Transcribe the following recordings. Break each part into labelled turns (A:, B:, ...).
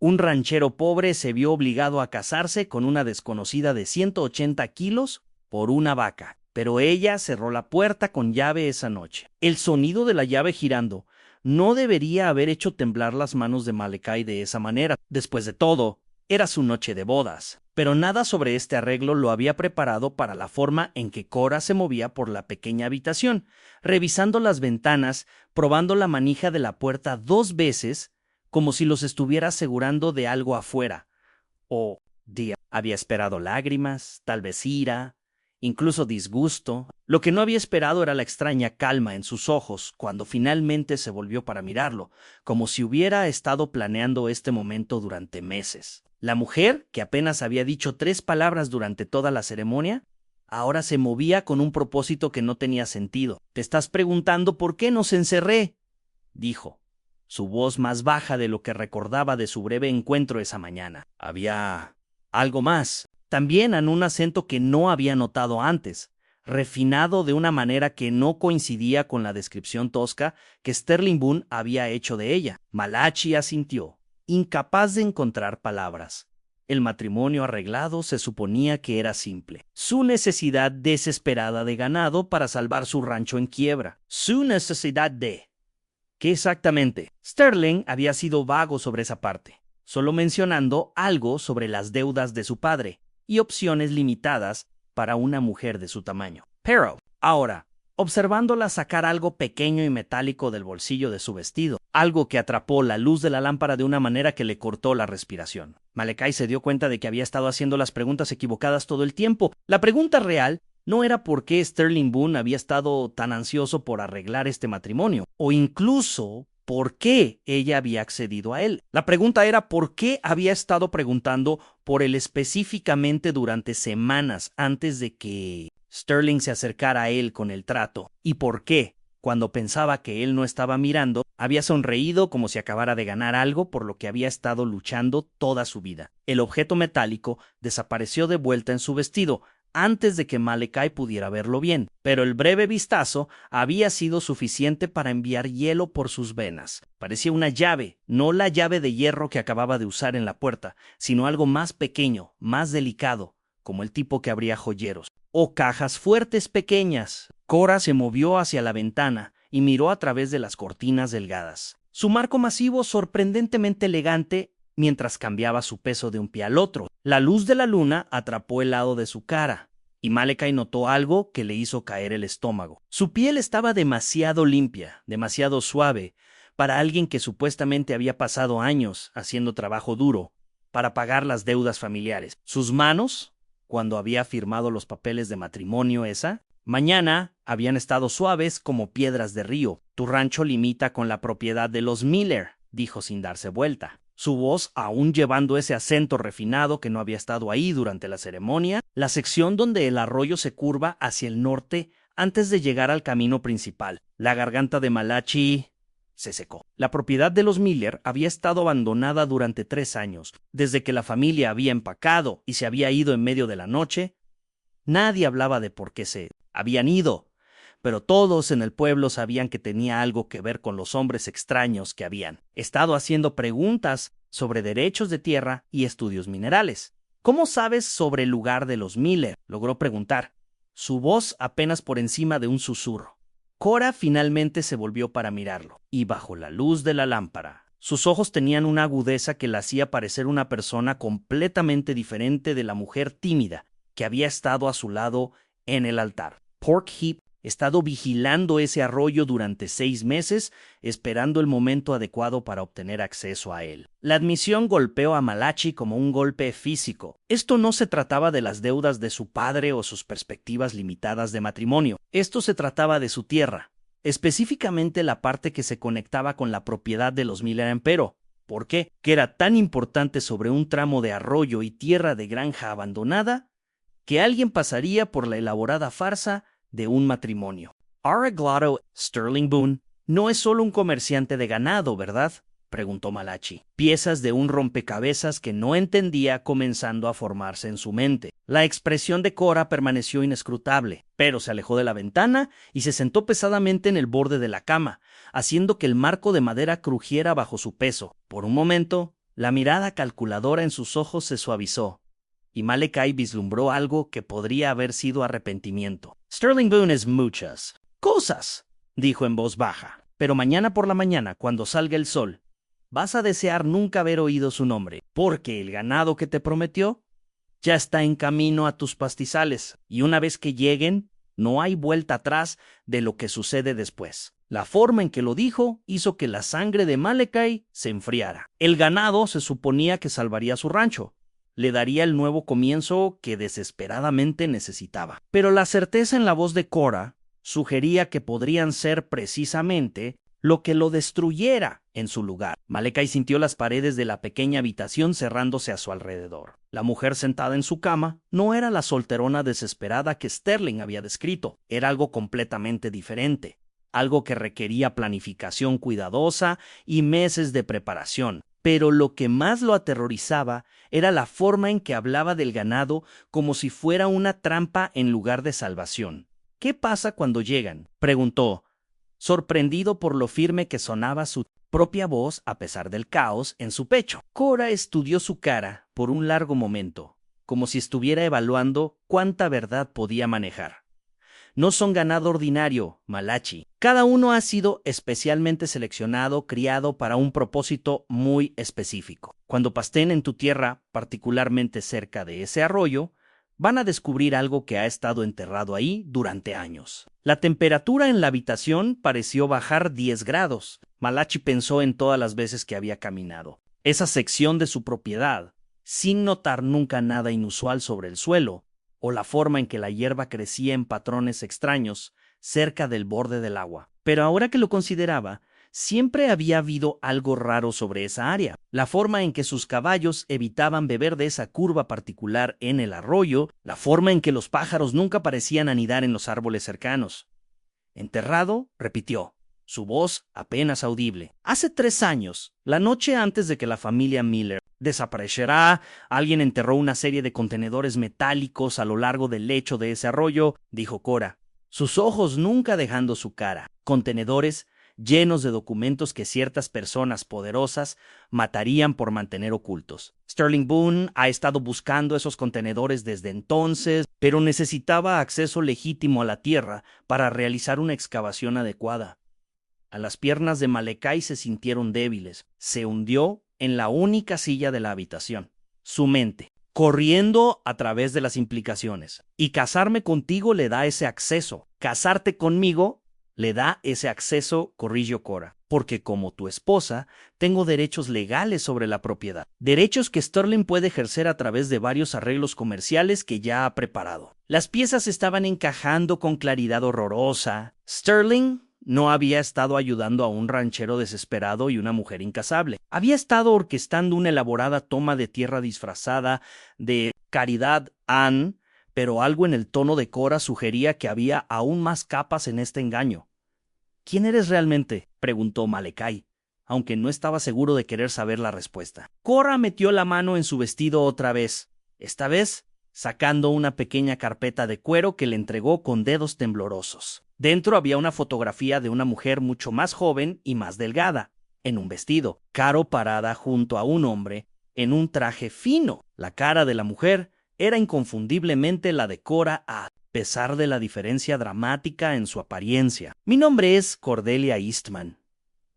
A: Un ranchero pobre se vio obligado a casarse con una desconocida de 180 kilos por una vaca, pero ella cerró la puerta con llave esa noche. El sonido de la llave girando no debería haber hecho temblar las manos de Malachi de esa manera. Después de todo, era su noche de bodas. Pero nada sobre este arreglo lo había preparado para la forma en que Cora se movía por la pequeña habitación, revisando las ventanas, probando la manija de la puerta 2 veces, como si los estuviera asegurando de algo afuera. Había esperado lágrimas, tal vez ira, incluso disgusto. Lo que no había esperado era la extraña calma en sus ojos cuando finalmente se volvió para mirarlo, como si hubiera estado planeando este momento durante meses. La mujer, que apenas había dicho 3 palabras durante toda la ceremonia, ahora se movía con un propósito que no tenía sentido. «Te estás preguntando por qué nos encerré», dijo, su voz más baja de lo que recordaba de su breve encuentro esa mañana. Había algo más, también en un acento que no había notado antes, refinado de una manera que no coincidía con la descripción tosca que Sterling Boone había hecho de ella. Malachi asintió, incapaz de encontrar palabras. El matrimonio arreglado se suponía que era simple. Su necesidad desesperada de ganado para salvar su rancho en quiebra. Su necesidad de... ¿Qué exactamente? Sterling había sido vago sobre esa parte, solo mencionando algo sobre las deudas de su padre y opciones limitadas para una mujer de su tamaño. Pero, ahora, observándola sacar algo pequeño y metálico del bolsillo de su vestido, algo que atrapó la luz de la lámpara de una manera que le cortó la respiración. Malachi se dio cuenta de que había estado haciendo las preguntas equivocadas todo el tiempo. La pregunta real no era por qué Sterling Boone había estado tan ansioso por arreglar este matrimonio, o incluso por qué ella había accedido a él. La pregunta era por qué había estado preguntando por él específicamente durante semanas antes de que Sterling se acercara a él con el trato, y por qué, cuando pensaba que él no estaba mirando, había sonreído como si acabara de ganar algo por lo que había estado luchando toda su vida. El objeto metálico desapareció de vuelta en su vestido, antes de que Malachi pudiera verlo bien, pero el breve vistazo había sido suficiente para enviar hielo por sus venas. Parecía una llave, no la llave de hierro que acababa de usar en la puerta, sino algo más pequeño, más delicado, como el tipo que abría joyeros, o cajas fuertes pequeñas. Cora se movió hacia la ventana y miró a través de las cortinas delgadas. Su marco masivo sorprendentemente elegante mientras cambiaba su peso de un pie al otro. La luz de la luna atrapó el lado de su cara, y Malachi notó algo que le hizo caer el estómago. Su piel estaba demasiado limpia, demasiado suave, para alguien que supuestamente había pasado años haciendo trabajo duro para pagar las deudas familiares. Sus manos, cuando había firmado los papeles de matrimonio esa mañana, habían estado suaves como piedras de río. «Tu rancho limita con la propiedad de los Miller», dijo sin darse vuelta. Su voz aún llevando ese acento refinado que no había estado ahí durante la ceremonia, la sección donde el arroyo se curva hacia el norte antes de llegar al camino principal. La garganta de Malachi se secó. La propiedad de los Miller había estado abandonada durante 3 años. Desde que la familia había empacado y se había ido en medio de la noche, nadie hablaba de por qué se habían ido, pero todos en el pueblo sabían que tenía algo que ver con los hombres extraños que habían estado haciendo preguntas sobre derechos de tierra y estudios minerales. «¿Cómo sabes sobre el lugar de los Miller?», logró preguntar, su voz apenas por encima de un susurro. Cora finalmente se volvió para mirarlo, y bajo la luz de la lámpara, sus ojos tenían una agudeza que la hacía parecer una persona completamente diferente de la mujer tímida que había estado a su lado en el altar. Pork Heap estado vigilando ese arroyo durante 6 meses, esperando el momento adecuado para obtener acceso a él. La admisión golpeó a Malachi como un golpe físico. Esto no se trataba de las deudas de su padre o sus perspectivas limitadas de matrimonio. Esto se trataba de su tierra, específicamente la parte que se conectaba con la propiedad de los Miller Empero. ¿Por qué? ¿Que era tan importante sobre un tramo de arroyo y tierra de granja abandonada que alguien pasaría por la elaborada farsa de un matrimonio? Arreglado Sterling Boone no es solo un comerciante de ganado, ¿verdad?, preguntó Malachi. Piezas de un rompecabezas que no entendía comenzando a formarse en su mente. La expresión de Cora permaneció inescrutable, pero se alejó de la ventana y se sentó pesadamente en el borde de la cama, haciendo que el marco de madera crujiera bajo su peso. Por un momento, La mirada calculadora en sus ojos se suavizó, y Malachi vislumbró algo que podría haber sido arrepentimiento. Sterling Boone es muchas cosas, dijo en voz baja, pero mañana por la mañana, cuando salga el sol, vas a desear nunca haber oído su nombre, porque el ganado que te prometió ya está en camino a tus pastizales, y una vez que lleguen, no hay vuelta atrás de lo que sucede después. La forma en que lo dijo hizo que la sangre de Malachi se enfriara. El ganado se suponía que salvaría su rancho, le daría el nuevo comienzo que desesperadamente necesitaba. Pero la certeza en la voz de Cora sugería que podrían ser precisamente lo que lo destruyera en su lugar. Malachi sintió las paredes de la pequeña habitación cerrándose a su alrededor. La mujer sentada en su cama no era la solterona desesperada que Sterling había descrito, era algo completamente diferente, algo que requería planificación cuidadosa y meses de preparación. Pero lo que más lo aterrorizaba era la forma en que hablaba del ganado como si fuera una trampa en lugar de salvación. ¿Qué pasa cuando llegan?, preguntó, sorprendido por lo firme que sonaba su propia voz a pesar del caos en su pecho. Cora estudió su cara por un largo momento, como si estuviera evaluando cuánta verdad podía manejar. No son ganado ordinario, Malachi. Cada uno ha sido especialmente seleccionado, criado para un propósito muy específico. Cuando pasteen en tu tierra, particularmente cerca de ese arroyo, van a descubrir algo que ha estado enterrado ahí durante años. La temperatura en la habitación pareció bajar 10 grados. Malachi pensó en todas las veces que había caminado esa sección de su propiedad, sin notar nunca nada inusual sobre el suelo, o la forma en que la hierba crecía en patrones extraños cerca del borde del agua. Pero ahora que lo consideraba, siempre había habido algo raro sobre esa área. La forma en que sus caballos evitaban beber de esa curva particular en el arroyo, la forma en que los pájaros nunca parecían anidar en los árboles cercanos. Enterrado, repitió, su voz apenas audible. Hace 3 años, la noche antes de que la familia Miller desapareciera, alguien enterró una serie de contenedores metálicos a lo largo del lecho de ese arroyo, dijo Cora, sus ojos nunca dejando su cara. Contenedores llenos de documentos que ciertas personas poderosas matarían por mantener ocultos. Sterling Boone ha estado buscando esos contenedores desde entonces, pero necesitaba acceso legítimo a la tierra para realizar una excavación adecuada. A las piernas de Malachi se sintieron débiles. Se hundió en la única silla de la habitación. Su mente, corriendo a través de las implicaciones. Y casarme contigo le da ese acceso. Casarte conmigo le da ese acceso, corrigió Cora, porque como tu esposa, tengo derechos legales sobre la propiedad. Derechos que Sterling puede ejercer a través de varios arreglos comerciales que ya ha preparado. Las piezas estaban encajando con claridad horrorosa. Sterling no había estado ayudando a un ranchero desesperado y una mujer incasable. Había estado orquestando una elaborada toma de tierra disfrazada de Caridad Ann, pero algo en el tono de Cora sugería que había aún más capas en este engaño. ¿Quién eres realmente?, preguntó Malachi, aunque no estaba seguro de querer saber la respuesta. Cora metió la mano en su vestido otra vez, esta vez sacando una pequeña carpeta de cuero que le entregó con dedos temblorosos. Dentro había una fotografía de una mujer mucho más joven y más delgada, en un vestido, Caro parada junto a un hombre en un traje fino. La cara de la mujer era inconfundiblemente la de Cora a pesar de la diferencia dramática en su apariencia. Mi nombre es Cordelia Eastman,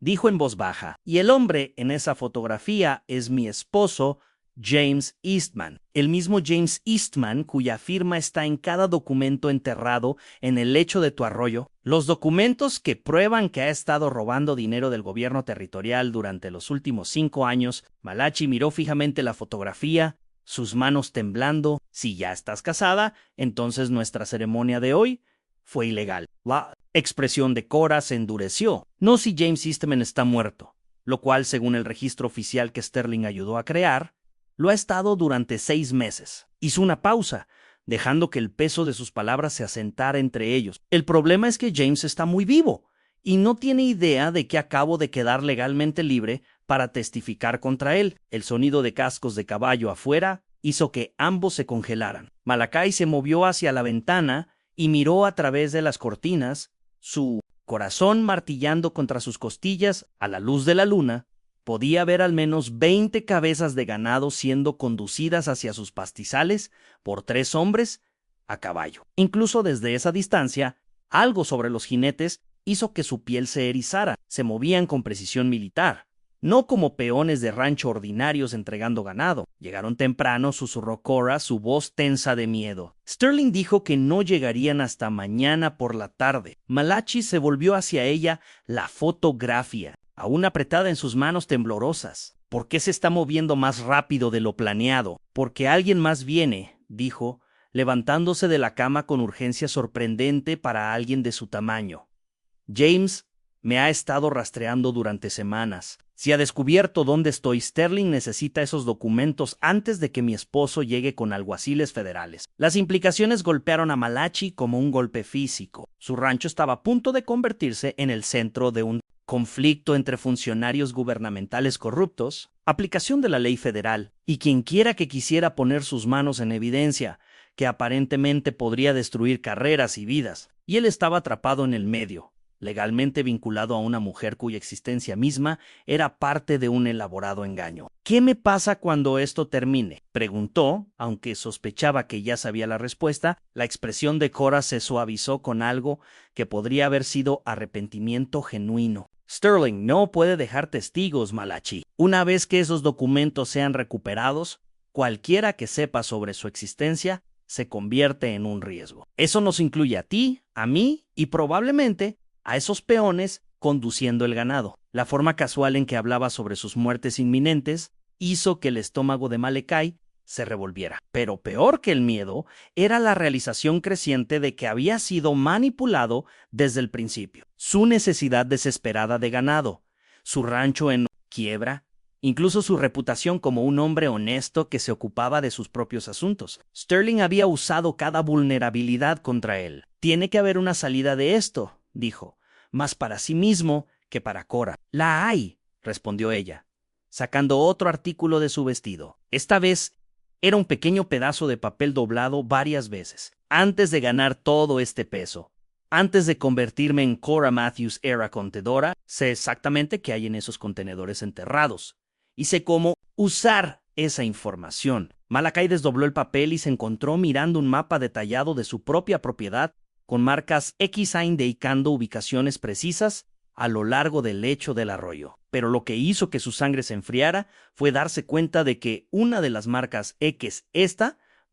A: dijo en voz baja, y el hombre en esa fotografía es mi esposo, James Eastman, el mismo James Eastman cuya firma está en cada documento enterrado en el lecho de tu arroyo. Los documentos que prueban que ha estado robando dinero del gobierno territorial durante los últimos 5 años. Malachi miró fijamente la fotografía, sus manos temblando. Si ya estás casada, entonces nuestra ceremonia de hoy fue ilegal. La expresión de Cora se endureció. No si James Eastman está muerto, lo cual, según el registro oficial que Sterling ayudó a crear, lo ha estado durante 6 meses. Hizo una pausa, dejando que el peso de sus palabras se asentara entre ellos. El problema es que James está muy vivo y no tiene idea de que acabo de quedar legalmente libre para testificar contra él. El sonido de cascos de caballo afuera hizo que ambos se congelaran. Malachi se movió hacia la ventana y miró a través de las cortinas, su corazón martillando contra sus costillas a la luz de la luna. Podía ver al menos 20 cabezas de ganado siendo conducidas hacia sus pastizales por 3 hombres a caballo. Incluso desde esa distancia, algo sobre los jinetes hizo que su piel se erizara. Se movían con precisión militar, no como peones de rancho ordinarios entregando ganado. Llegaron temprano, susurró Cora, su voz tensa de miedo. Sterling dijo que no llegarían hasta mañana por la tarde. Malachi se volvió hacia ella, la fotografía, aún apretada en sus manos temblorosas. ¿Por qué se está moviendo más rápido de lo planeado? Porque alguien más viene, dijo, levantándose de la cama con urgencia sorprendente para alguien de su tamaño. James me ha estado rastreando durante semanas. Si ha descubierto dónde estoy, Sterling necesita esos documentos antes de que mi esposo llegue con alguaciles federales. Las implicaciones golpearon a Malachi como un golpe físico. Su rancho estaba a punto de convertirse en el centro de un conflicto entre funcionarios gubernamentales corruptos, aplicación de la ley federal, y quienquiera que quisiera poner sus manos en evidencia, que aparentemente podría destruir carreras y vidas. Y él estaba atrapado en el medio, legalmente vinculado a una mujer cuya existencia misma era parte de un elaborado engaño. ¿Qué me pasa cuando esto termine?, preguntó, aunque sospechaba que ya sabía la respuesta. La expresión de Cora se suavizó con algo que podría haber sido arrepentimiento genuino. Sterling no puede dejar testigos, Malachi. Una vez que esos documentos sean recuperados, cualquiera que sepa sobre su existencia se convierte en un riesgo. Eso nos incluye a ti, a mí y probablemente a esos peones conduciendo el ganado. La forma casual en que hablaba sobre sus muertes inminentes hizo que el estómago de Malachi se revolviera. Pero peor que el miedo era la realización creciente de que había sido manipulado desde el principio. Su necesidad desesperada de ganado, su rancho en quiebra, incluso su reputación como un hombre honesto que se ocupaba de sus propios asuntos. Sterling había usado cada vulnerabilidad contra él. Tiene que haber una salida de esto, dijo, más para sí mismo que para Cora. La hay, respondió ella, sacando otro artículo de su vestido. Esta vez era un pequeño pedazo de papel doblado varias veces. Antes de ganar todo este peso, antes de convertirme en Cora Matthews era contedora, sé exactamente qué hay en esos contenedores enterrados y sé cómo usar esa información. Malachi desdobló el papel y se encontró mirando un mapa detallado de su propia propiedad con marcas X indicando ubicaciones precisas a lo largo del lecho del arroyo. Pero lo que hizo que su sangre se enfriara fue darse cuenta de que una de las marcas X,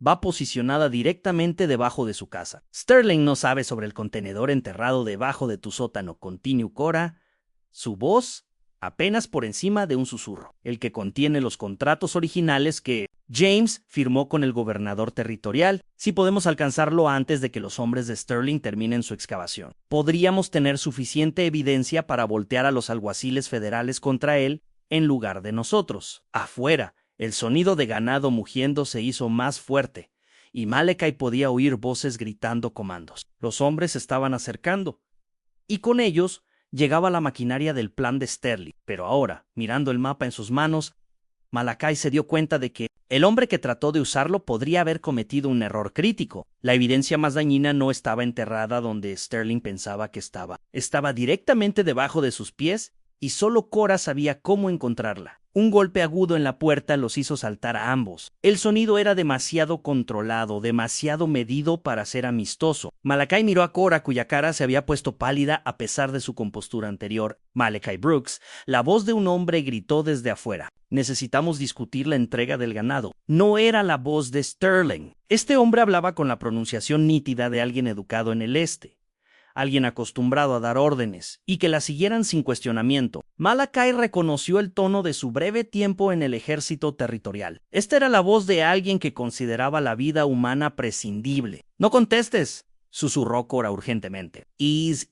A: va posicionada directamente debajo de su casa. Sterling no sabe sobre el contenedor enterrado debajo de tu sótano, continuó Cora, su voz apenas por encima de un susurro, el que contiene los contratos originales que James firmó con el gobernador territorial. Si podemos alcanzarlo antes de que los hombres de Sterling terminen su excavación, podríamos tener suficiente evidencia para voltear a los alguaciles federales contra él en lugar de nosotros. Afuera, el sonido de ganado mugiendo se hizo más fuerte, y Malachi podía oír voces gritando comandos. Los hombres se estaban acercando, y con ellos llegaba la maquinaria del plan de Sterling. Pero ahora, mirando el mapa en sus manos, Malachi se dio cuenta de que el hombre que trató de usarlo podría haber cometido un error crítico. La evidencia más dañina no estaba enterrada donde Sterling pensaba que estaba. Estaba directamente debajo de sus pies y solo Cora sabía cómo encontrarla. Un golpe agudo en la puerta los hizo saltar a ambos. El sonido era demasiado controlado, demasiado medido para ser amistoso. Malachi miró a Cora, cuya cara se había puesto pálida a pesar de su compostura anterior. Malachi Brooks, la voz de un hombre gritó desde afuera. Necesitamos discutir la entrega del ganado. No era la voz de Sterling. Este hombre hablaba con la pronunciación nítida de alguien educado en el este, alguien acostumbrado a dar órdenes y que la siguieran sin cuestionamiento. Malachi reconoció el tono de su breve tiempo en el ejército territorial. Esta era la voz de alguien que consideraba la vida humana prescindible. No contestes, susurró Cora urgentemente. Ease,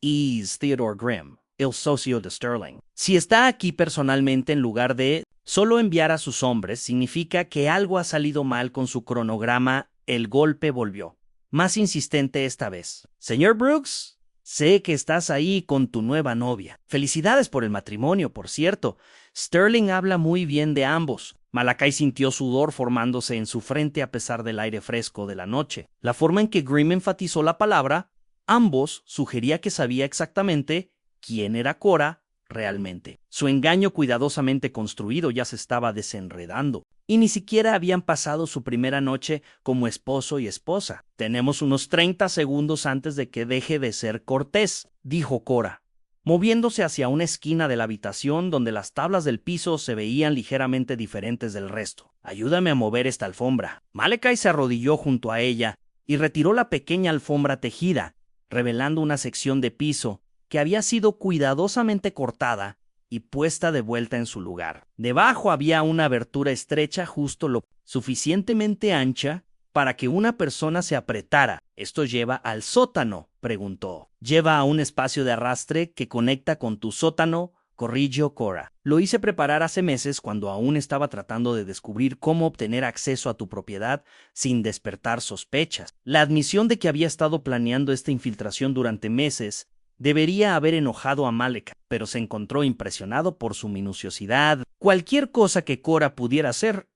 A: Theodore Grimm, el socio de Sterling. Si está aquí personalmente en lugar de solo enviar a sus hombres, significa que algo ha salido mal con su cronograma. El golpe volvió, más insistente esta vez. Señor Brooks, sé que estás ahí con tu nueva novia. Felicidades por el matrimonio, por cierto. Sterling habla muy bien de ambos. Malachi sintió sudor formándose en su frente a pesar del aire fresco de la noche. La forma en que Grimm enfatizó la palabra ambos sugería que sabía exactamente quién era Cora realmente. Su engaño cuidadosamente construido ya se estaba desenredando, y ni siquiera habían pasado su primera noche como esposo y esposa. Tenemos unos 30 segundos antes de que deje de ser cortés, dijo Cora, moviéndose hacia una esquina de la habitación donde las tablas del piso se veían ligeramente diferentes del resto. Ayúdame a mover esta alfombra. Malachi se arrodilló junto a ella y retiró la pequeña alfombra tejida, revelando una sección de piso que había sido cuidadosamente cortada y puesta de vuelta en su lugar. Debajo había una abertura estrecha justo lo suficientemente ancha para que una persona se apretara. ¿Esto lleva al sótano?, preguntó. Lleva a un espacio de arrastre que conecta con tu sótano, corrigió Cora. Lo hice preparar hace meses cuando aún estaba tratando de descubrir cómo obtener acceso a tu propiedad sin despertar sospechas. La admisión de que había estado planeando esta infiltración durante meses debería haber enojado a Malachi, pero se encontró impresionado por su minuciosidad. Cualquier cosa que Cora pudiera hacer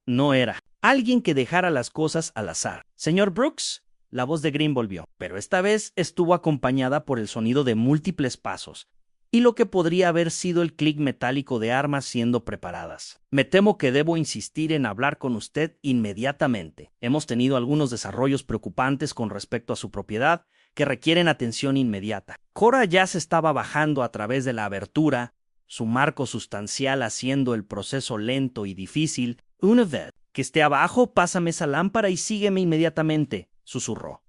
A: no era alguien que dejara las cosas al azar. Señor Brooks, la voz de Grimm volvió, pero esta vez estuvo acompañada por el sonido de múltiples pasos y lo que podría haber sido el clic metálico de armas siendo preparadas. Me temo que debo insistir en hablar con usted inmediatamente. Hemos tenido algunos desarrollos preocupantes con respecto a su propiedad que requieren atención inmediata. Cora ya se estaba bajando a través de la abertura, su marco sustancial haciendo el proceso lento y difícil. Una vez que esté abajo, pásame esa lámpara y sígueme inmediatamente, susurró.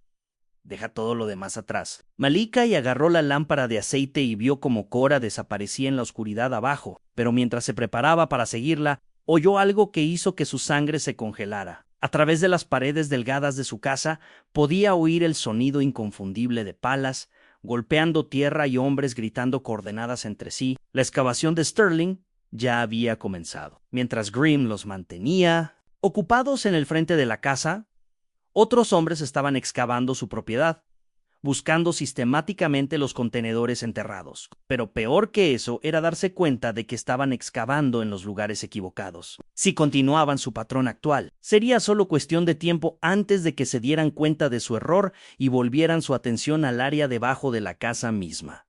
A: Deja todo lo demás atrás. Malachi agarró la lámpara de aceite y vio cómo Cora desaparecía en la oscuridad abajo, pero mientras se preparaba para seguirla, oyó algo que hizo que su sangre se congelara. A través de las paredes delgadas de su casa podía oír el sonido inconfundible de palas, golpeando tierra y hombres gritando coordenadas entre sí. La excavación de Sterling ya había comenzado. Mientras Grimm los mantenía ocupados en el frente de la casa, otros hombres estaban excavando su propiedad, buscando sistemáticamente los contenedores enterrados. Pero peor que eso era darse cuenta de que estaban excavando en los lugares equivocados. Si continuaban su patrón actual, sería solo cuestión de tiempo antes de que se dieran cuenta de su error y volvieran su atención al área debajo de la casa misma.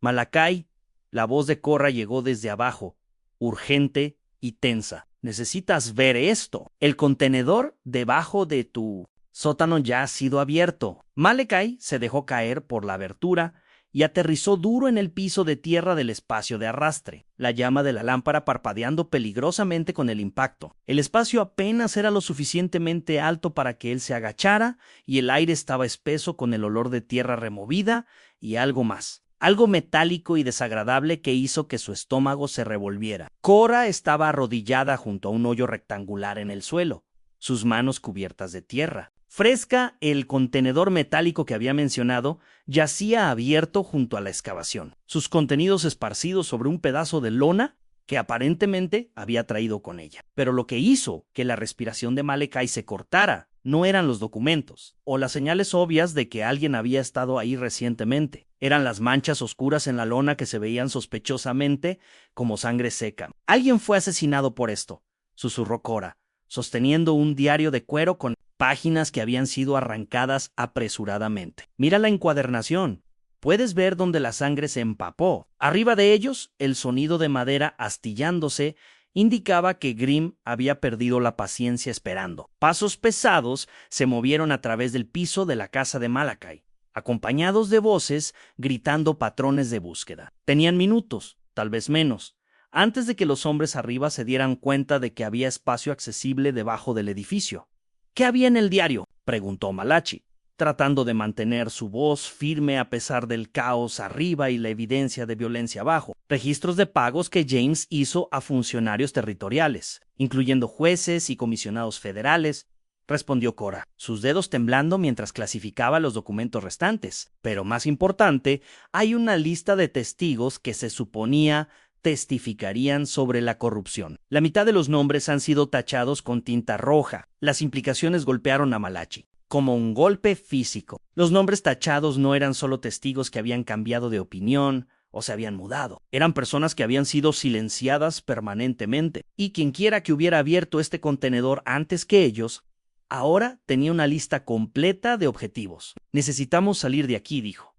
A: Malachi, la voz de Cora llegó desde abajo, urgente y tensa. Necesitas ver esto. El contenedor debajo de tu sótano ya ha sido abierto. Malachi se dejó caer por la abertura y aterrizó duro en el piso de tierra del espacio de arrastre, la llama de la lámpara parpadeando peligrosamente con el impacto. El espacio apenas era lo suficientemente alto para que él se agachara y el aire estaba espeso con el olor de tierra removida y algo más. Algo metálico y desagradable que hizo que su estómago se revolviera. Cora estaba arrodillada junto a un hoyo rectangular en el suelo, sus manos cubiertas de tierra. Fresca, el contenedor metálico que había mencionado yacía abierto junto a la excavación, sus contenidos esparcidos sobre un pedazo de lona que aparentemente había traído con ella. Pero lo que hizo que la respiración de Malachi se cortara no eran los documentos o las señales obvias de que alguien había estado ahí recientemente. Eran las manchas oscuras en la lona que se veían sospechosamente como sangre seca. Alguien fue asesinado por esto, susurró Cora, sosteniendo un diario de cuero con páginas que habían sido arrancadas apresuradamente. Mira la encuadernación. Puedes ver donde la sangre se empapó. Arriba de ellos, el sonido de madera astillándose indicaba que Grimm había perdido la paciencia esperando. Pasos pesados se movieron a través del piso de la casa de Malachi, acompañados de voces gritando patrones de búsqueda. Tenían minutos, tal vez menos, antes de que los hombres arriba se dieran cuenta de que había espacio accesible debajo del edificio. ¿Qué había en el diario?, preguntó Malachi, tratando de mantener su voz firme a pesar del caos arriba y la evidencia de violencia abajo. Registros de pagos que James hizo a funcionarios territoriales, incluyendo jueces y comisionados federales, respondió Cora, sus dedos temblando mientras clasificaba los documentos restantes. Pero más importante, hay una lista de testigos que se suponía testificarían sobre la corrupción. La mitad de los nombres han sido tachados con tinta roja. Las implicaciones golpearon a Malachi como un golpe físico. Los nombres tachados no eran solo testigos que habían cambiado de opinión o se habían mudado. Eran personas que habían sido silenciadas permanentemente. Y quienquiera que hubiera abierto este contenedor antes que ellos, ahora tenía una lista completa de objetivos. Necesitamos salir de aquí, dijo.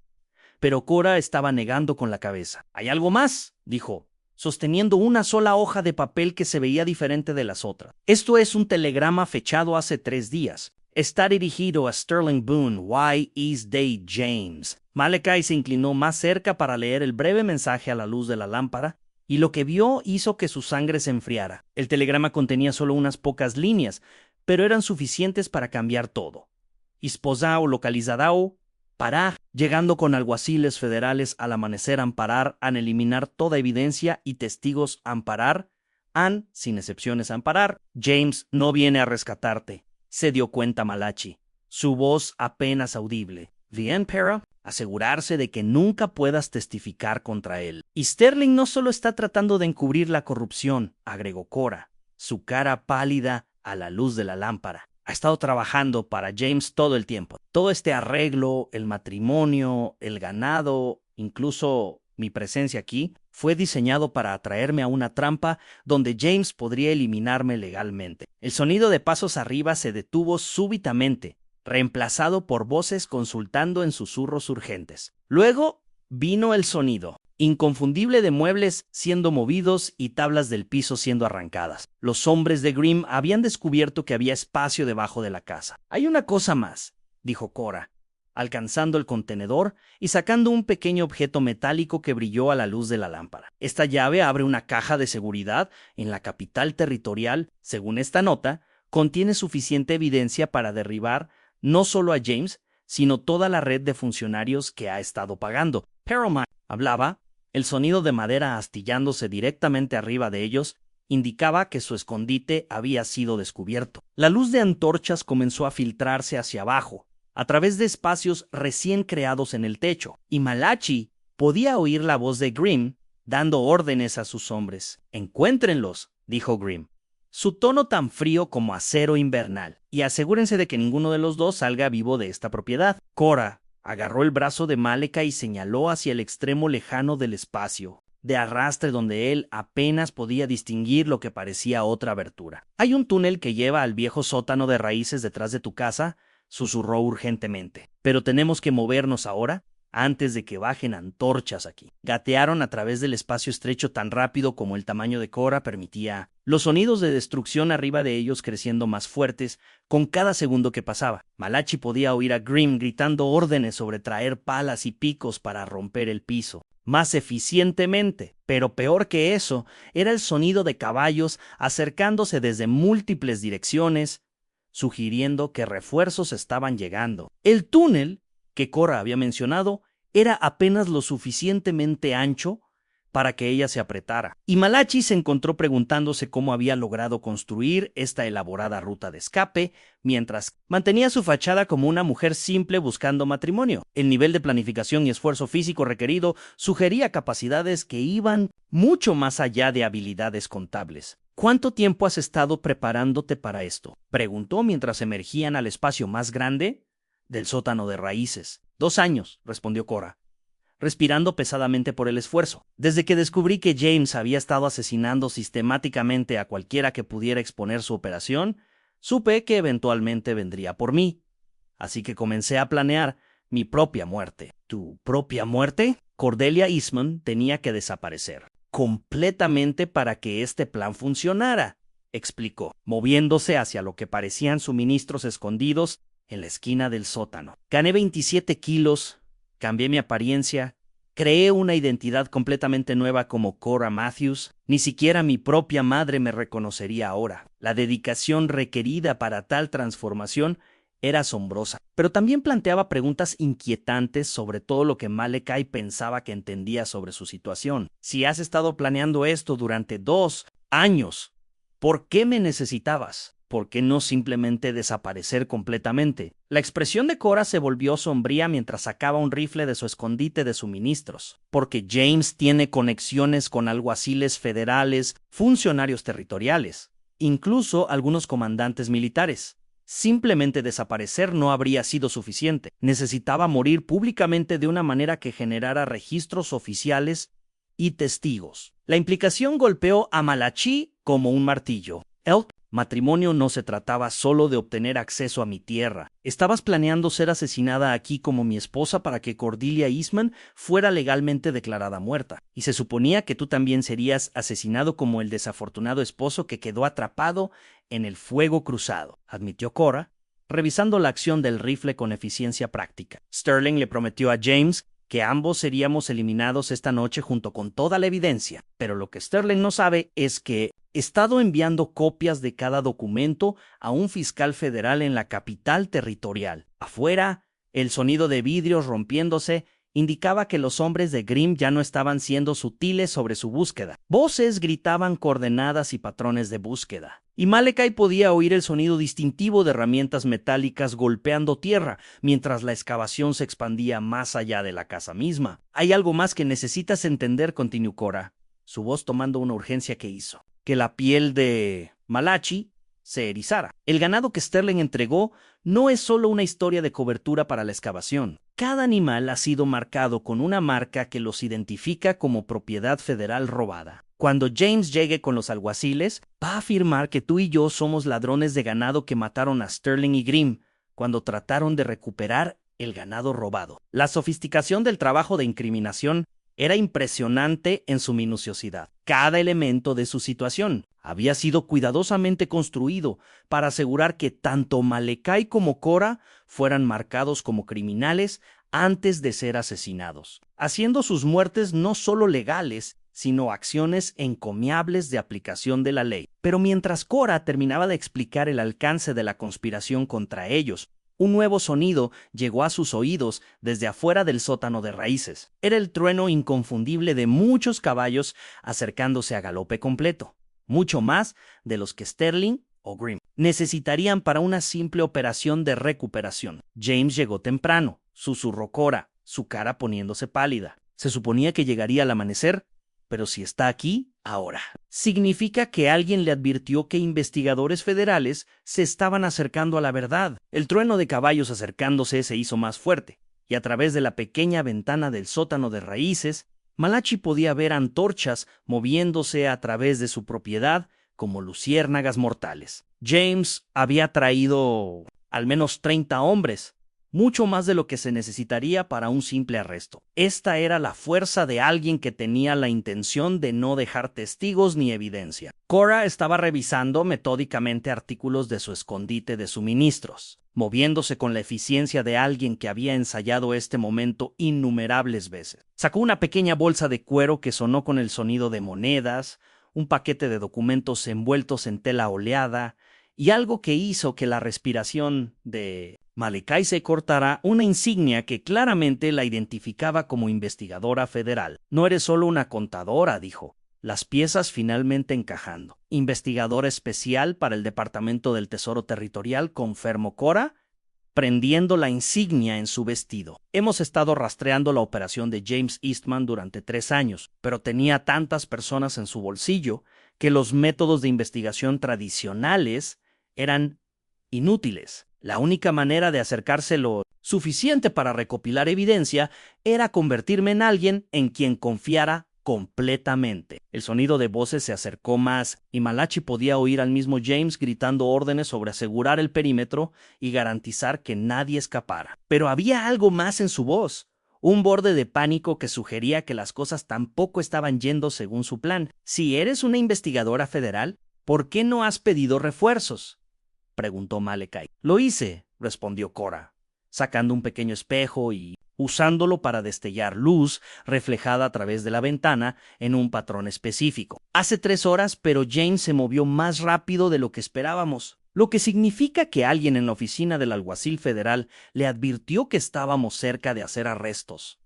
A: pero Cora estaba negando con la cabeza. «¿Hay algo más?», dijo, sosteniendo una sola hoja de papel que se veía diferente de las otras. «Esto es un telegrama fechado hace 3 días. Está dirigido a Sterling Boone, Y. East Day James». Malachi se inclinó más cerca para leer el breve mensaje a la luz de la lámpara, y lo que vio hizo que su sangre se enfriara. El telegrama contenía solo unas pocas líneas, pero eran suficientes para cambiar todo. «Esposao localizadao, parar, llegando con alguaciles federales al amanecer amparar, an eliminar toda evidencia y testigos amparar, an, sin excepciones amparar. James no viene a rescatarte», se dio cuenta Malachi, su voz apenas audible. «Bien, Para, asegurarse de que nunca puedas testificar contra él. Y Sterling no solo está tratando de encubrir la corrupción», agregó Cora, su cara pálida a la luz de la lámpara. «Ha estado trabajando para James todo el tiempo. Todo este arreglo, el matrimonio, el ganado, incluso mi presencia aquí, fue diseñado para atraerme a una trampa donde James podría eliminarme legalmente». El sonido de pasos arriba se detuvo súbitamente, reemplazado por voces consultando en susurros urgentes. Luego vino el sonido inconfundible de muebles siendo movidos y tablas del piso siendo arrancadas. Los hombres de Grimm habían descubierto que había espacio debajo de la casa. «Hay una cosa más», dijo Cora, alcanzando el contenedor y sacando un pequeño objeto metálico que brilló a la luz de la lámpara. «Esta llave abre una caja de seguridad en la capital territorial. Según esta nota, contiene suficiente evidencia para derribar no solo a James, sino toda la red de funcionarios que ha estado pagando». Perelman hablaba. El sonido de madera astillándose directamente arriba de ellos indicaba que su escondite había sido descubierto. La luz de antorchas comenzó a filtrarse hacia abajo, a través de espacios recién creados en el techo, y Malachi podía oír la voz de Grimm dando órdenes a sus hombres. «Encuéntrenlos», dijo Grimm, su tono tan frío como acero invernal, «y asegúrense de que ninguno de los dos salga vivo de esta propiedad». Cora agarró el brazo de Malachi y señaló hacia el extremo lejano del espacio de arrastre donde él apenas podía distinguir lo que parecía otra abertura. «Hay un túnel que lleva al viejo sótano de raíces detrás de tu casa», susurró urgentemente. «Pero tenemos que movernos ahora antes de que bajen antorchas aquí». Gatearon a través del espacio estrecho tan rápido como el tamaño de Cora permitía, los sonidos de destrucción arriba de ellos creciendo más fuertes con cada segundo que pasaba. Malachi podía oír a Grimm gritando órdenes sobre traer palas y picos para romper el piso más eficientemente, pero peor que eso era el sonido de caballos acercándose desde múltiples direcciones, sugiriendo que refuerzos estaban llegando. El túnel que Cora había mencionado era apenas lo suficientemente ancho para que ella se apretara, y Malachi se encontró preguntándose cómo había logrado construir esta elaborada ruta de escape mientras mantenía su fachada como una mujer simple buscando matrimonio. El nivel de planificación y esfuerzo físico requerido sugería capacidades que iban mucho más allá de habilidades contables. «¿Cuánto tiempo has estado preparándote para esto?», preguntó mientras emergían al espacio más grande del sótano de raíces. «2 años», respondió Cora, respirando pesadamente por el esfuerzo. «Desde que descubrí que James había estado asesinando sistemáticamente a cualquiera que pudiera exponer su operación, supe que eventualmente vendría por mí. Así que comencé a planear mi propia muerte». «¿Tu propia muerte?». Cordelia Eastman tenía que desaparecer completamente para que este plan funcionara, explicó, moviéndose hacia lo que parecían suministros escondidos en la esquina del sótano. «Gané 27 kilos, cambié mi apariencia, creé una identidad completamente nueva como Cora Matthews. Ni siquiera mi propia madre me reconocería ahora. La dedicación requerida para tal transformación era asombrosa, pero también planteaba preguntas inquietantes sobre todo lo que Malachi pensaba que entendía sobre su situación. «Si has estado planeando esto durante 2 años, ¿por qué me necesitabas? ¿Por qué no simplemente desaparecer completamente?». La expresión de Cora se volvió sombría mientras sacaba un rifle de su escondite de suministros. «Porque James tiene conexiones con alguaciles federales, funcionarios territoriales, incluso algunos comandantes militares. Simplemente desaparecer no habría sido suficiente. Necesitaba morir públicamente de una manera que generara registros oficiales y testigos». La implicación golpeó a Malachi como un martillo. Él Matrimonio no se trataba solo de obtener acceso a mi tierra. Estabas planeando ser asesinada aquí como mi esposa para que Cordelia Eastman fuera legalmente declarada muerta. Y se suponía que tú también serías asesinado como el desafortunado esposo que quedó atrapado en el fuego cruzado, admitió Cora, revisando la acción del rifle con eficiencia práctica. Sterling le prometió a James que ambos seríamos eliminados esta noche junto con toda la evidencia, pero lo que Sterling no sabe es que he estado enviando copias de cada documento a un fiscal federal en la capital territorial. Afuera, el sonido de vidrios rompiéndose indicaba que los hombres de Grimm ya no estaban siendo sutiles sobre su búsqueda. Voces gritaban coordenadas y patrones de búsqueda. Y Malachi podía oír el sonido distintivo de herramientas metálicas golpeando tierra mientras la excavación se expandía más allá de la casa misma. Hay algo más que necesitas entender, continuó Cora, su voz tomando una urgencia que hizo que la piel de Malachi se erizara. El ganado que Sterling entregó no es solo una historia de cobertura para la excavación. Cada animal ha sido marcado con una marca que los identifica como propiedad federal robada. Cuando James llegue con los alguaciles, va a afirmar que tú y yo somos ladrones de ganado que mataron a Sterling y Grimm cuando trataron de recuperar el ganado robado. La sofisticación del trabajo de incriminación era impresionante en su minuciosidad. Cada elemento de su situación había sido cuidadosamente construido para asegurar que tanto Malachi como Cora fueran marcados como criminales antes de ser asesinados, haciendo sus muertes no solo legales, sino acciones encomiables de aplicación de la ley. Pero mientras Cora terminaba de explicar el alcance de la conspiración contra ellos, un nuevo sonido llegó a sus oídos desde afuera del sótano de raíces. Era el trueno inconfundible de muchos caballos acercándose a galope completo, mucho más de los que Sterling o Grimm necesitarían para una simple operación de recuperación. James llegó temprano, susurró Cora, su cara poniéndose pálida. Se suponía que llegaría al amanecer, pero si está aquí, ahora. Significa que alguien le advirtió que investigadores federales se estaban acercando a la verdad. El trueno de caballos acercándose se hizo más fuerte, y a través de la pequeña ventana del sótano de raíces, Malachi podía ver antorchas moviéndose a través de su propiedad como luciérnagas mortales. James había traído al menos 30 hombres, mucho más de lo que se necesitaría para un simple arresto. Esta era la fuerza de alguien que tenía la intención de no dejar testigos ni evidencia. Cora estaba revisando metódicamente artículos de su escondite de suministros, moviéndose con la eficiencia de alguien que había ensayado este momento innumerables veces. Sacó una pequeña bolsa de cuero que sonó con el sonido de monedas, un paquete de documentos envueltos en tela oleada y algo que hizo que la respiración de Malachi se cortara, una insignia que claramente la identificaba como investigadora federal. No eres solo una contadora, dijo, las piezas finalmente encajando. Investigadora especial para el Departamento del Tesoro Territorial, confirmó Cora, prendiendo la insignia en su vestido. Hemos estado rastreando la operación de James Eastman durante 3 años, pero tenía tantas personas en su bolsillo que los métodos de investigación tradicionales eran inútiles. La única manera de acercarse lo suficiente para recopilar evidencia era convertirme en alguien en quien confiara completamente. El sonido de voces se acercó más y Malachi podía oír al mismo James gritando órdenes sobre asegurar el perímetro y garantizar que nadie escapara. Pero había algo más en su voz, un borde de pánico que sugería que las cosas tampoco estaban yendo según su plan. Si eres una investigadora federal, ¿por qué no has pedido refuerzos?, preguntó Malachi. Lo hice, respondió Cora, sacando un pequeño espejo y usándolo para destellar luz reflejada a través de la ventana en un patrón específico. Hace 3 horas, pero James se movió más rápido de lo que esperábamos, lo que significa que alguien en la oficina del alguacil federal le advirtió que estábamos cerca de hacer arrestos.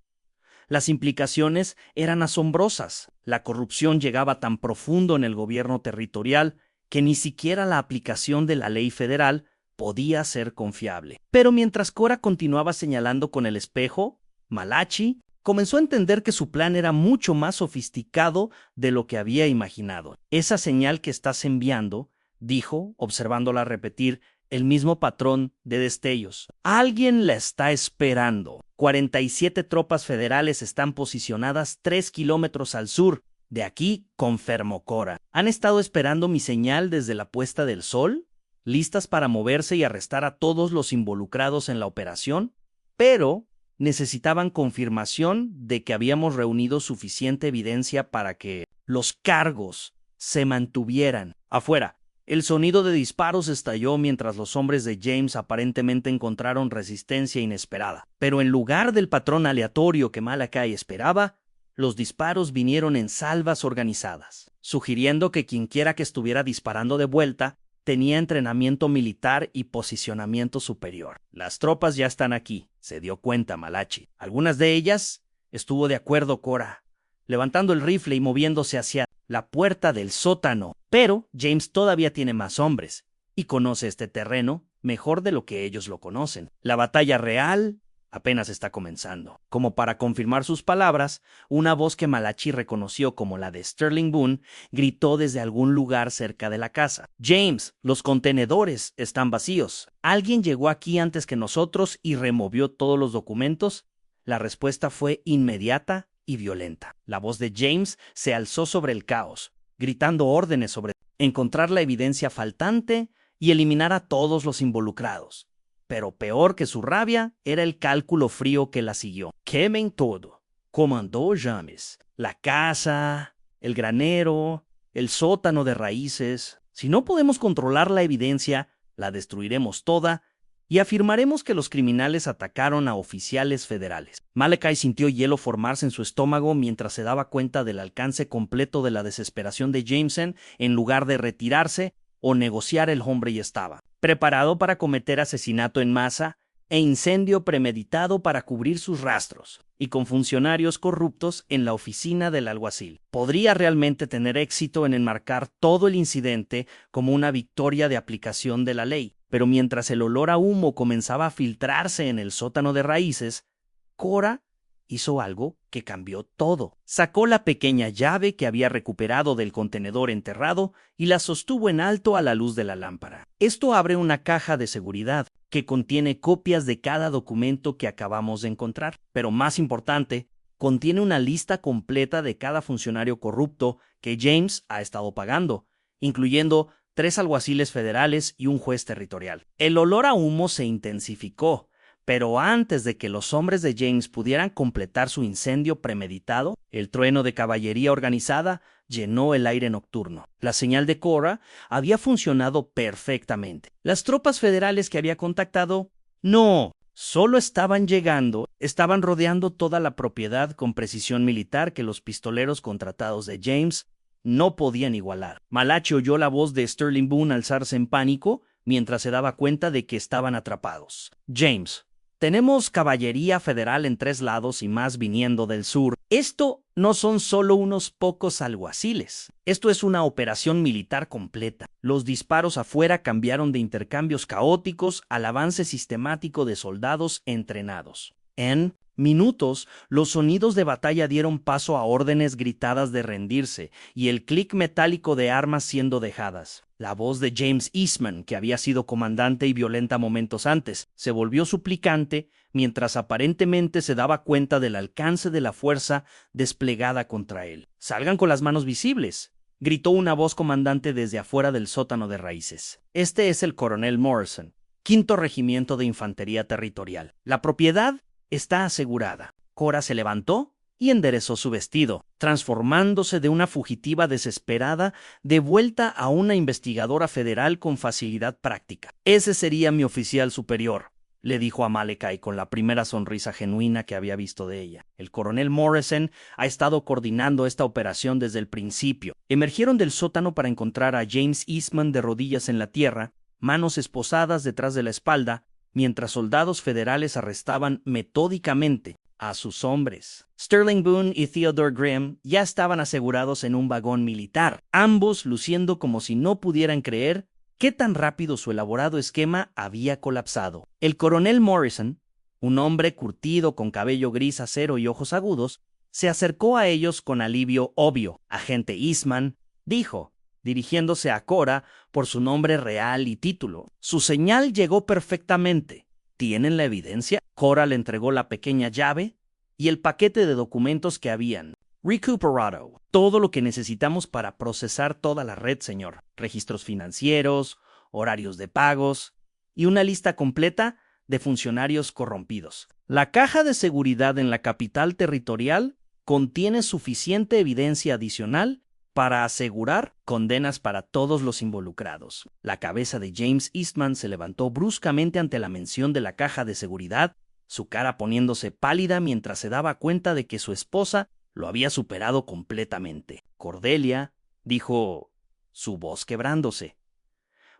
A: Las implicaciones eran asombrosas. La corrupción llegaba tan profundo en el gobierno territorial que ni siquiera la aplicación de la ley federal podía ser confiable. Pero mientras Cora continuaba señalando con el espejo, Malachi comenzó a entender que su plan era mucho más sofisticado de lo que había imaginado. Esa señal que estás enviando, dijo, observándola repetir el mismo patrón de destellos. Alguien la está esperando. 47 tropas federales están posicionadas 3 kilómetros al sur, De aquí, confirmó Cora. ¿Han estado esperando mi señal desde la puesta del sol? Listas para moverse y arrestar a todos los involucrados en la operación, pero necesitaban confirmación de que habíamos reunido suficiente evidencia para que los cargos se mantuvieran. Afuera, el sonido de disparos estalló mientras los hombres de James aparentemente encontraron resistencia inesperada. Pero en lugar del patrón aleatorio que Malachi esperaba, los disparos vinieron en salvas organizadas, sugiriendo que quienquiera que estuviera disparando de vuelta tenía entrenamiento militar y posicionamiento superior. Las tropas ya están aquí, se dio cuenta Malachi. Algunas de ellas estuvo de acuerdo Cora, levantando el rifle y moviéndose hacia la puerta del sótano. Pero James todavía tiene más hombres y conoce este terreno mejor de lo que ellos lo conocen. La batalla real apenas está comenzando. Como para confirmar sus palabras, una voz que Malachi reconoció como la de Sterling Boone gritó desde algún lugar cerca de la casa. James, los contenedores están vacíos. ¿Alguien llegó aquí antes que nosotros y removió todos los documentos? La respuesta fue inmediata y violenta. La voz de James se alzó sobre el caos, gritando órdenes sobre encontrar la evidencia faltante y eliminar a todos los involucrados. Pero peor que su rabia era el cálculo frío que la siguió. Quemen todo, comandó James. La casa, el granero, el sótano de raíces. Si no podemos controlar la evidencia, la destruiremos toda y afirmaremos que los criminales atacaron a oficiales federales. Malachi sintió hielo formarse en su estómago mientras se daba cuenta del alcance completo de la desesperación de Jameson. En lugar de retirarse o negociar, el hombre ya estaba preparado para cometer asesinato en masa e incendio premeditado para cubrir sus rastros, y con funcionarios corruptos en la oficina del alguacil. Podría realmente tener éxito en enmarcar todo el incidente como una victoria de aplicación de la ley, pero mientras el olor a humo comenzaba a filtrarse en el sótano de raíces, Cora hizo algo que cambió todo. Sacó la pequeña llave que había recuperado del contenedor enterrado y la sostuvo en alto a la luz de la lámpara. Esto abre una caja de seguridad que contiene copias de cada documento que acabamos de encontrar. Pero más importante, contiene una lista completa de cada funcionario corrupto que James ha estado pagando, incluyendo 3 alguaciles federales y un juez territorial. El olor a humo se intensificó, pero antes de que los hombres de James pudieran completar su incendio premeditado, el trueno de caballería organizada llenó el aire nocturno. La señal de Cora había funcionado perfectamente. Las tropas federales que había contactado no solo estaban llegando, estaban rodeando toda la propiedad con precisión militar que los pistoleros contratados de James no podían igualar. Malachi oyó la voz de Sterling Boone alzarse en pánico mientras se daba cuenta de que estaban atrapados. James, tenemos caballería federal en 3 lados y más viniendo del sur. Esto no son solo unos pocos alguaciles. Esto es una operación militar completa. Los disparos afuera cambiaron de intercambios caóticos al avance sistemático de soldados entrenados. En minutos, los sonidos de batalla dieron paso a órdenes gritadas de rendirse y el clic metálico de armas siendo dejadas. La voz de James Eastman, que había sido comandante y violenta momentos antes, se volvió suplicante mientras aparentemente se daba cuenta del alcance de la fuerza desplegada contra él. «Salgan con las manos visibles», gritó una voz comandante desde afuera del sótano de raíces. «Este es el coronel Morrison, 5º Regimiento de Infantería Territorial. La propiedad está asegurada». Cora se levantó y enderezó su vestido, transformándose de una fugitiva desesperada de vuelta a una investigadora federal con facilidad práctica. «Ese sería mi oficial superior», le dijo a Malachi con la primera sonrisa genuina que había visto de ella. «El coronel Morrison ha estado coordinando esta operación desde el principio». Emergieron del sótano para encontrar a James Eastman de rodillas en la tierra, manos esposadas detrás de la espalda, mientras soldados federales arrestaban metódicamente a sus hombres. Sterling Boone y Theodore Grimm ya estaban asegurados en un vagón militar, ambos luciendo como si no pudieran creer qué tan rápido su elaborado esquema había colapsado. El coronel Morrison, un hombre curtido con cabello gris acero y ojos agudos, se acercó a ellos con alivio obvio. «Agente Eastman», dijo, dirigiéndose a Cora por su nombre real y título. «Su señal llegó perfectamente. ¿Tienen la evidencia?». Cora le entregó la pequeña llave y el paquete de documentos que habían Recuperado. Todo lo que necesitamos para procesar toda la red, señor. Registros financieros, horarios de pagos y una lista completa de funcionarios corrompidos. La caja de seguridad en la capital territorial contiene suficiente evidencia adicional para asegurar condenas para todos los involucrados. La cabeza de James Eastman se levantó bruscamente ante la mención de la caja de seguridad, su cara poniéndose pálida mientras se daba cuenta de que su esposa lo había superado completamente. Cordelia, dijo, su voz quebrándose.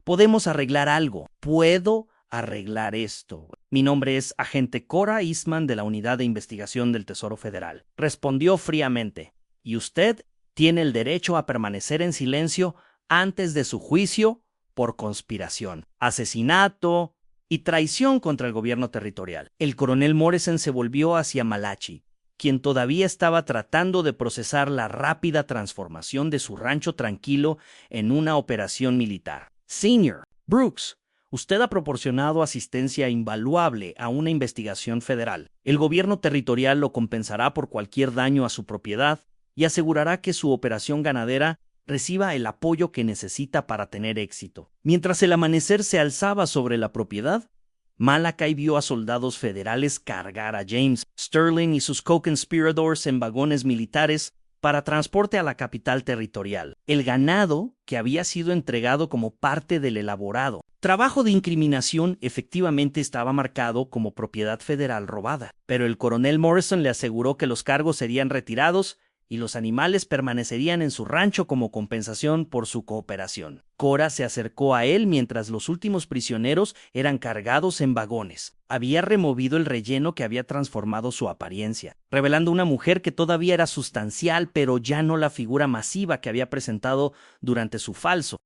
A: Podemos arreglar algo. Puedo arreglar esto. Mi nombre es agente Cora Eastman de la Unidad de Investigación del Tesoro Federal. Respondió fríamente. Y usted tiene el derecho a permanecer en silencio antes de su juicio por conspiración, asesinato y traición contra el gobierno territorial. El coronel Morrison se volvió hacia Malachi, quien todavía estaba tratando de procesar la rápida transformación de su rancho tranquilo en una operación militar. Senior, Brooks, usted ha proporcionado asistencia invaluable a una investigación federal. El gobierno territorial lo compensará por cualquier daño a su propiedad y asegurará que su operación ganadera reciba el apoyo que necesita para tener éxito. Mientras el amanecer se alzaba sobre la propiedad, Malachi vio a soldados federales cargar a James Sterling y sus co-conspiradores en vagones militares para transporte a la capital territorial. El ganado, que había sido entregado como parte del elaborado trabajo de incriminación, efectivamente estaba marcado como propiedad federal robada, pero el coronel Morrison le aseguró que los cargos serían retirados y los animales permanecerían en su rancho como compensación por su cooperación. Cora se acercó a él mientras los últimos prisioneros eran cargados en vagones. Había removido el relleno que había transformado su apariencia, revelando una mujer que todavía era sustancial, pero ya no la figura masiva que había presentado durante su falso.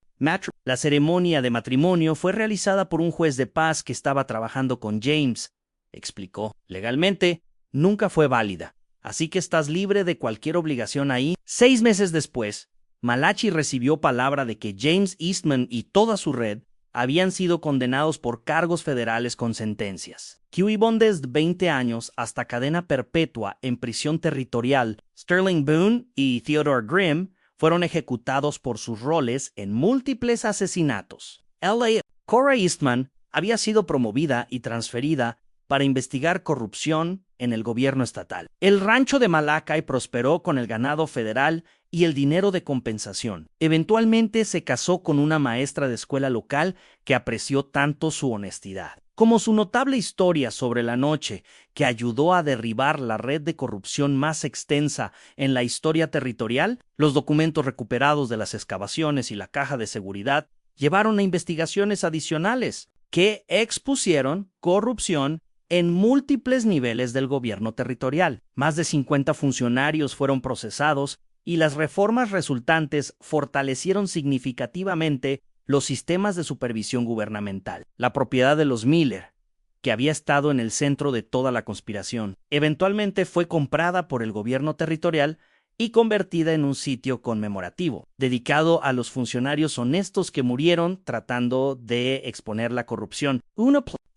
A: La ceremonia de matrimonio fue realizada por un juez de paz que estaba trabajando con James, explicó. Legalmente, nunca fue válida. Así que estás libre de cualquier obligación ahí. 6 meses después, Malachi recibió palabra de que James Eastman y toda su red habían sido condenados por cargos federales con sentencias. Cuibón desde 20 años hasta cadena perpetua en prisión territorial. Sterling Boone y Theodore Grimm fueron ejecutados por sus roles en múltiples asesinatos. Cora Eastman había sido promovida y transferida para investigar corrupción en el gobierno estatal. El rancho de Malachi prosperó con el ganado federal y el dinero de compensación. Eventualmente se casó con una maestra de escuela local que apreció tanto su honestidad. Como su notable historia sobre la noche que ayudó a derribar la red de corrupción más extensa en la historia territorial, los documentos recuperados de las excavaciones y la caja de seguridad llevaron a investigaciones adicionales que expusieron corrupción en múltiples niveles del gobierno territorial. Más de 50 funcionarios fueron procesados y las reformas resultantes fortalecieron significativamente los sistemas de supervisión gubernamental. La propiedad de los Miller, que había estado en el centro de toda la conspiración, eventualmente fue comprada por el gobierno territorial y convertida en un sitio conmemorativo, dedicado a los funcionarios honestos que murieron tratando de exponer la corrupción.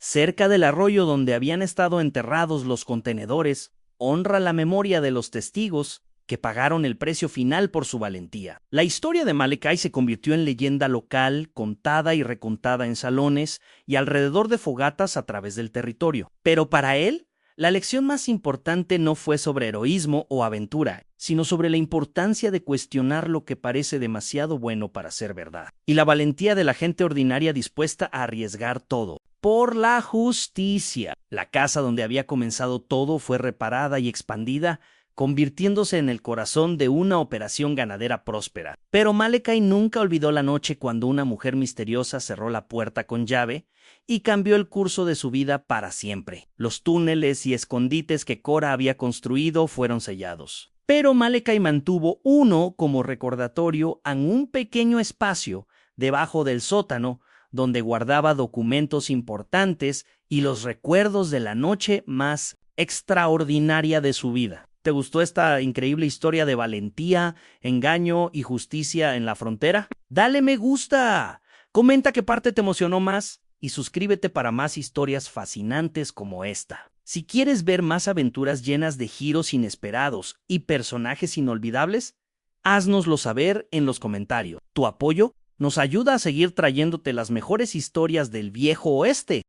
A: Cerca del arroyo donde habían estado enterrados los contenedores, honra la memoria de los testigos que pagaron el precio final por su valentía. La historia de Malachi se convirtió en leyenda local, contada y recontada en salones y alrededor de fogatas a través del territorio. Pero para él, la lección más importante no fue sobre heroísmo o aventura, sino sobre la importancia de cuestionar lo que parece demasiado bueno para ser verdad, y la valentía de la gente ordinaria dispuesta a arriesgar todo por la justicia. La casa donde había comenzado todo fue reparada y expandida, convirtiéndose en el corazón de una operación ganadera próspera. Pero Malachi nunca olvidó la noche cuando una mujer misteriosa cerró la puerta con llave y cambió el curso de su vida para siempre. Los túneles y escondites que Cora había construido fueron sellados. Pero Malachi mantuvo uno como recordatorio en un pequeño espacio debajo del sótano donde guardaba documentos importantes y los recuerdos de la noche más extraordinaria de su vida. ¿Te gustó esta increíble historia de valentía, engaño y justicia en la frontera? Dale me gusta, comenta qué parte te emocionó más y suscríbete para más historias fascinantes como esta. Si quieres ver más aventuras llenas de giros inesperados y personajes inolvidables, háznoslo saber en los comentarios. Tu apoyo nos ayuda a seguir trayéndote las mejores historias del viejo oeste.